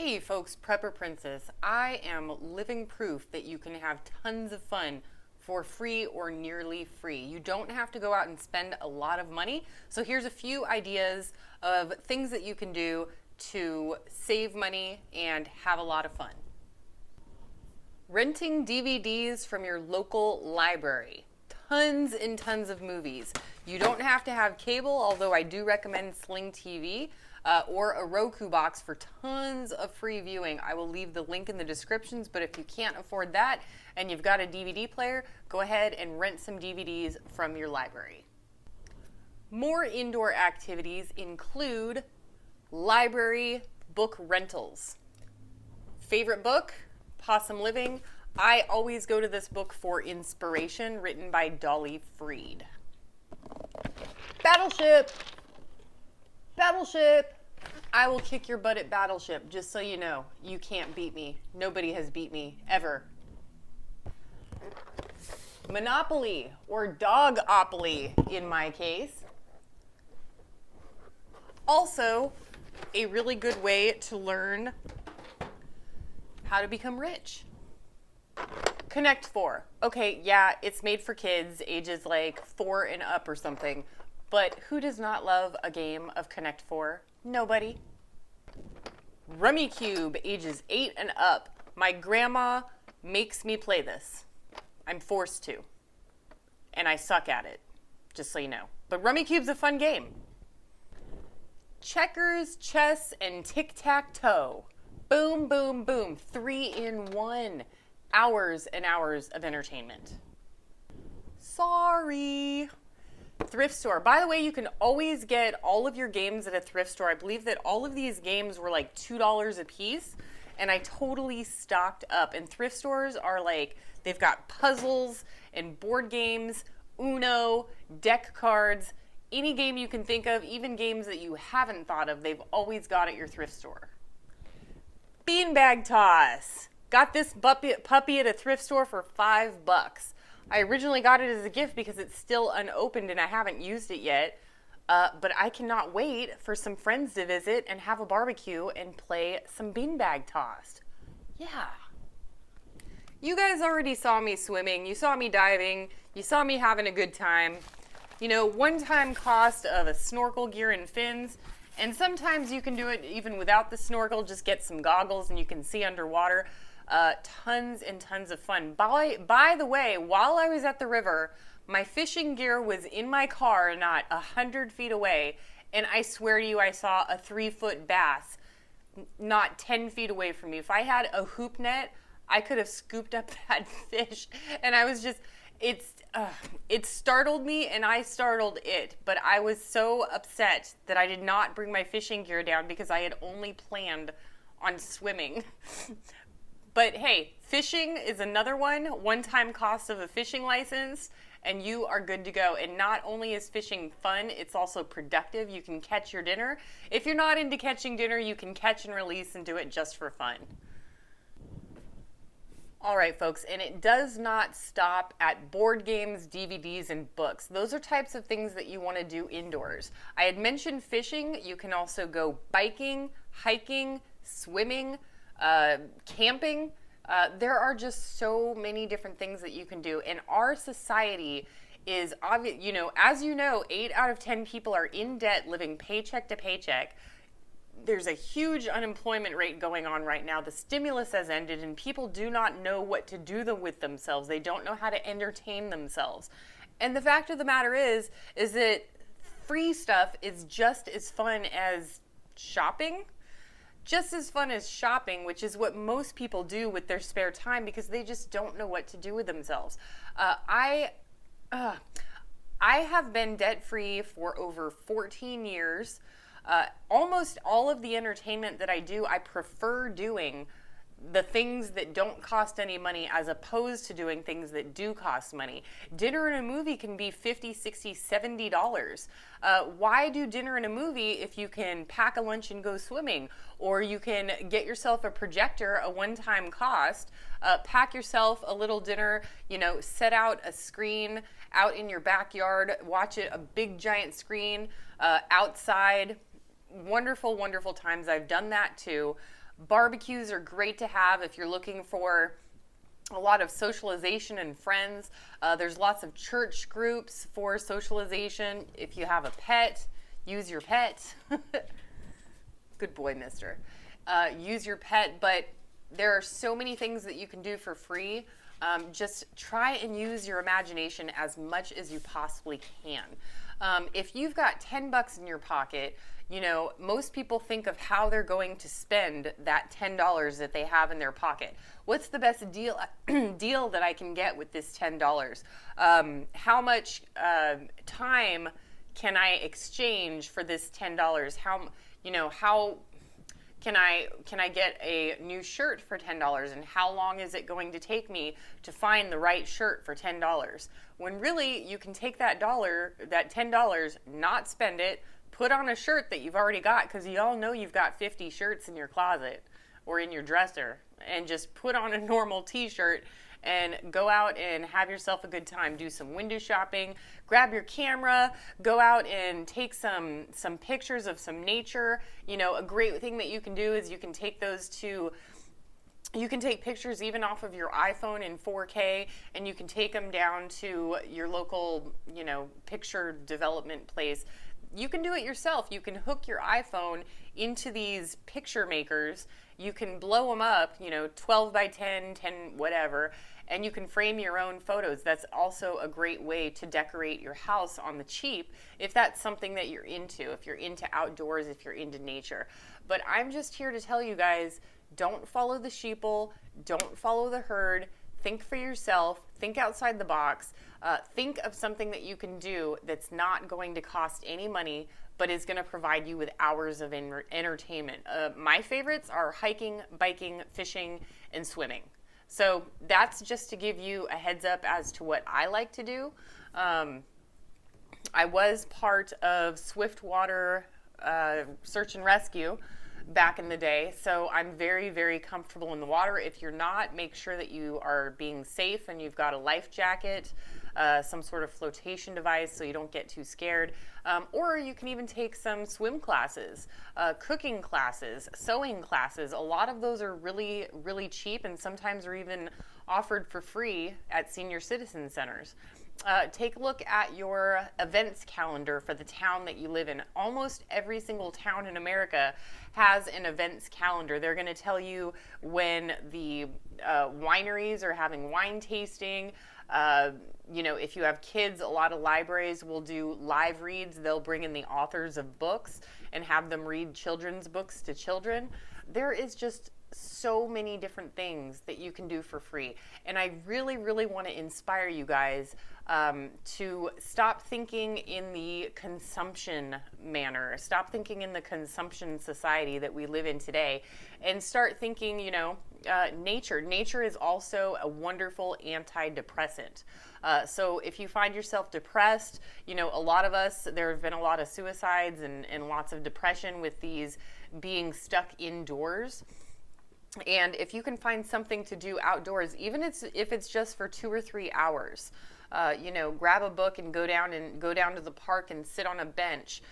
Hey folks, Prepper Princess. I am living proof that you can have tons of fun for free or nearly free. You don't have to go out and spend a lot of money. So here's a few ideas of things that you can do to save money and have a lot of fun. Renting DVDs from your local library. Tons and tons of movies. You don't have to have cable, although I do recommend Sling TV. Or a Roku box for tons of free viewing. I will leave the link in the descriptions, but if you can't afford that and you've got a DVD player, go ahead and rent some DVDs from your library. More indoor activities include library book rentals. Favorite book? Possum Living. I always go to this book for inspiration, written by Dolly Freed. Battleship! Battleship! I will kick your butt at Battleship, just so you know. You can't beat me. Nobody has beat me, ever. Monopoly, or Dogopoly in my case. Also, a really good way to learn how to become rich. Connect 4. Okay, yeah, it's made for kids ages like 4 and up or something. But who does not love a game of Connect 4? Nobody. Rummy Cube, ages 8 and up. My grandma makes me play this. I'm forced to. And I suck at it, just so you know. But Rummy Cube's a fun game. Checkers, chess, and tic-tac-toe. Boom, boom, boom. 3 in 1. Hours and hours of entertainment. Sorry. Thrift store. By the way, you can always get all of your games at a thrift store. I believe that all of these games were like $2 a piece, and I totally stocked up. And thrift stores are like, they've got puzzles and board games, Uno, deck cards, any game you can think of, even games that you haven't thought of, they've always got at your thrift store. Beanbag Toss. Got this puppy at a thrift store for $5. I originally got it as a gift because it's still unopened and I haven't used it yet. But I cannot wait for some friends to visit and have a barbecue and play some beanbag toss. Yeah. You guys already saw me swimming. You saw me diving. You saw me having a good time. You know, one-time cost of a snorkel gear and fins. And sometimes you can do it even without the snorkel. Just get some goggles and you can see underwater. Tons and tons of fun. By the way, while I was at the river, my fishing gear was in my car, not 100 feet away, and I swear to you, I saw a 3-foot bass not 10 feet away from me. If I had a hoop net, I could have scooped up that fish, and I was just, it startled me, and I startled it, but I was so upset that I did not bring my fishing gear down because I had only planned on swimming. But hey, fishing is another one-time cost of a fishing license, and you are good to go. And not only is fishing fun, it's also productive. You can catch your dinner. If you're not into catching dinner, you can catch and release and do it just for fun. All right, folks, and it does not stop at board games, DVDs, and books. Those are types of things that you want to do indoors. I had mentioned fishing. You can also go biking, hiking, swimming, camping. There are just so many different things that you can do. And our society is obvious, as you know, 8 out of 10 people are in debt, living paycheck to paycheck. There's a huge unemployment rate going on right now. The stimulus has ended and people do not know what to do with themselves. They don't know how to entertain themselves. And the fact of the matter is that free stuff is just as fun as shopping. Just as fun as shopping, which is what most people do with their spare time because they just don't know what to do with themselves. I have been debt-free for over 14 years. Almost all of the entertainment that I do, I prefer doing the things that don't cost any money as opposed to doing things that do cost money. Dinner and a movie can be $50, $60, $70. Why do dinner and a movie if you can pack a lunch and go swimming? Or you can get yourself a projector, a one-time cost, pack yourself a little dinner, set out a screen out in your backyard, watch it, a big giant screen outside. Wonderful, wonderful times. I've done that too. Barbecues are great to have if you're looking for a lot of socialization and friends. There's lots of church groups for socialization. If you have a pet, use your pet. Good boy, mister. Use your pet, but there are so many things that you can do for free. Just try and use your imagination as much as you possibly can. If you've got $10 in your pocket, you know, most people think of how they're going to spend that $10 that they have in their pocket. What's the best deal that I can get with this $10? How much time can I exchange for this $10? How can I get a new shirt for $10, and how long is it going to take me to find the right shirt for $10? When really you can take that $10, not spend it, put on a shirt that you've already got, because you all know you've got 50 shirts in your closet or in your dresser, and just put on a normal t-shirt and go out and have yourself a good time. Do some window shopping, grab your camera, go out and take some pictures of some nature. You know, a great thing that you can do is you can take pictures even off of your iPhone in 4K, and you can take them down to your local, you know, picture development place. You can do it yourself. You can hook your iPhone into these picture makers. You can blow them up, you know, 12 by 10, 10 whatever, and you can frame your own photos. That's also a great way to decorate your house on the cheap if that's something that you're into, if you're into outdoors, if you're into nature. But I'm just here to tell you guys, don't follow the sheeple, don't follow the herd. Think for yourself, think outside the box, think of something that you can do that's not going to cost any money, but is going to provide you with hours of entertainment. My favorites are hiking, biking, fishing, and swimming. So that's just to give you a heads up as to what I like to do. I was part of Swiftwater Search and Rescue back in the day, so I'm very, very comfortable in the water. If you're not, make sure that you are being safe and you've got a life jacket, some sort of flotation device so you don't get too scared. Or you can even take some swim classes, cooking classes, sewing classes. A lot of those are really, really cheap, and sometimes are even offered for free at senior citizen centers. Take a look at your events calendar for the town that you live in. Almost every single town in America has an events calendar. They're going to tell you when the wineries are having wine tasting. You know, if you have kids, a lot of libraries will do live reads. They'll bring in the authors of books and have them read children's books to children. There is just so many different things that you can do for free. And I really, really want to inspire you guys to stop thinking in the consumption manner. Stop thinking in the consumption society that we live in today, and start thinking, you know, nature. Nature is also a wonderful antidepressant. So if you find yourself depressed, you know, a lot of us, there have been a lot of suicides and lots of depression with these being stuck indoors. And if you can find something to do outdoors, even if it's just for 2 or 3 hours, you know, grab a book and go down to the park and sit on a bench.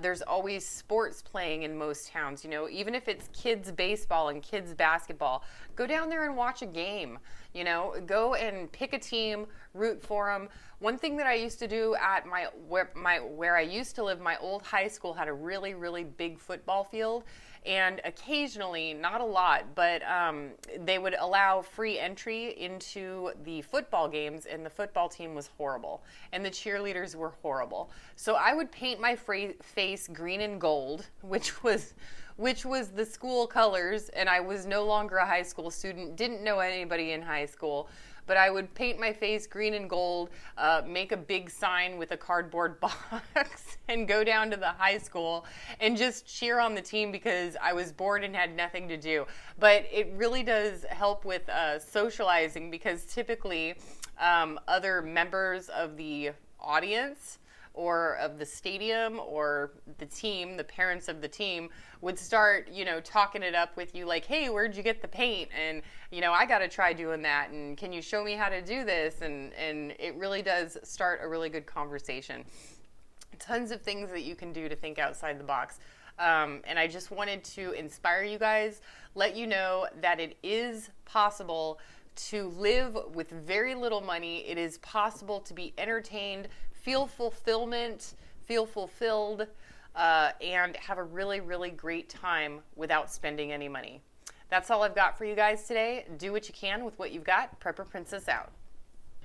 There's always sports playing in most towns, you know, even if it's kids baseball and kids basketball, go down there and watch a game, you know, go and pick a team, root for them. One thing that I used to do at where I used to live, my old high school had a really, really big football field. And occasionally, not a lot, but they would allow free entry into the football games, and the football team was horrible, and the cheerleaders were horrible. So I would paint my face green and gold, which was the school colors, and I was no longer a high school student, didn't know anybody in high school. But I would paint my face green and gold, make a big sign with a cardboard box, and go down to the high school and just cheer on the team because I was bored and had nothing to do. But it really does help with socializing, because typically other members of the audience or of the stadium or the team, the parents of the team, would start, you know, talking it up with you like, hey, where'd you get the paint? And, you know, I got to try doing that. And can you show me how to do this? And it really does start a really good conversation. Tons of things that you can do to think outside the box. And I just wanted to inspire you guys, let you know that it is possible to live with very little money. It is possible to be entertained, feel fulfillment, feel fulfilled, and have a really, really great time without spending any money. That's all I've got for you guys today. Do what you can with what you've got. Prepper Princess out.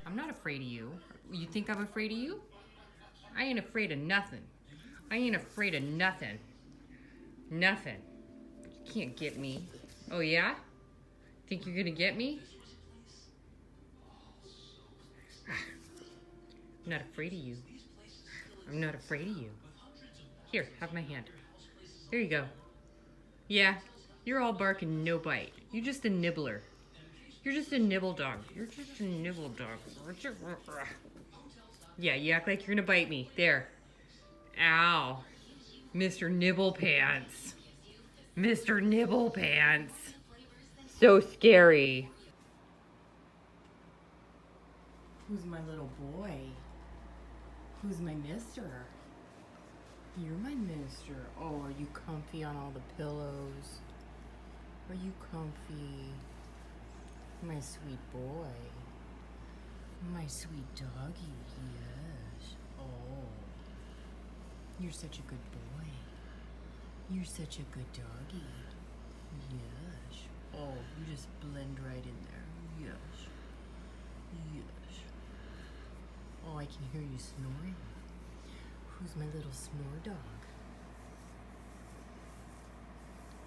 I'm not afraid of you. You think I'm afraid of you? I ain't afraid of nothing. I ain't afraid of nothing. Nothing. You can't get me. Oh yeah? Think you're gonna get me? I'm not afraid of you. I'm not afraid of you. Here, have my hand. There you go. Yeah, you're all bark and no bite. You're just a nibbler. You're just a nibble dog. You're just a nibble dog. Yeah, you act like you're gonna bite me. There. Ow. Mr. Nibble Pants. Mr. Nibble Pants. So scary. Who's my little boy? Who's my mister? You're my mister. Oh, are you comfy on all the pillows? Are you comfy? My sweet boy. My sweet doggy, yes. Oh. You're such a good boy. You're such a good doggy. Yes. Oh, you just blend right in there. Yes. Yes. Oh, I can hear you snoring. Who's my little snore dog?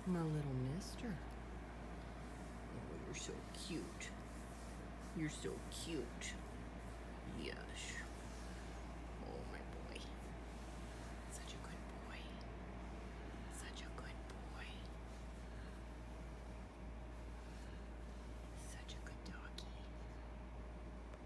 My little mister. Oh, you're so cute. You're so cute. Yes.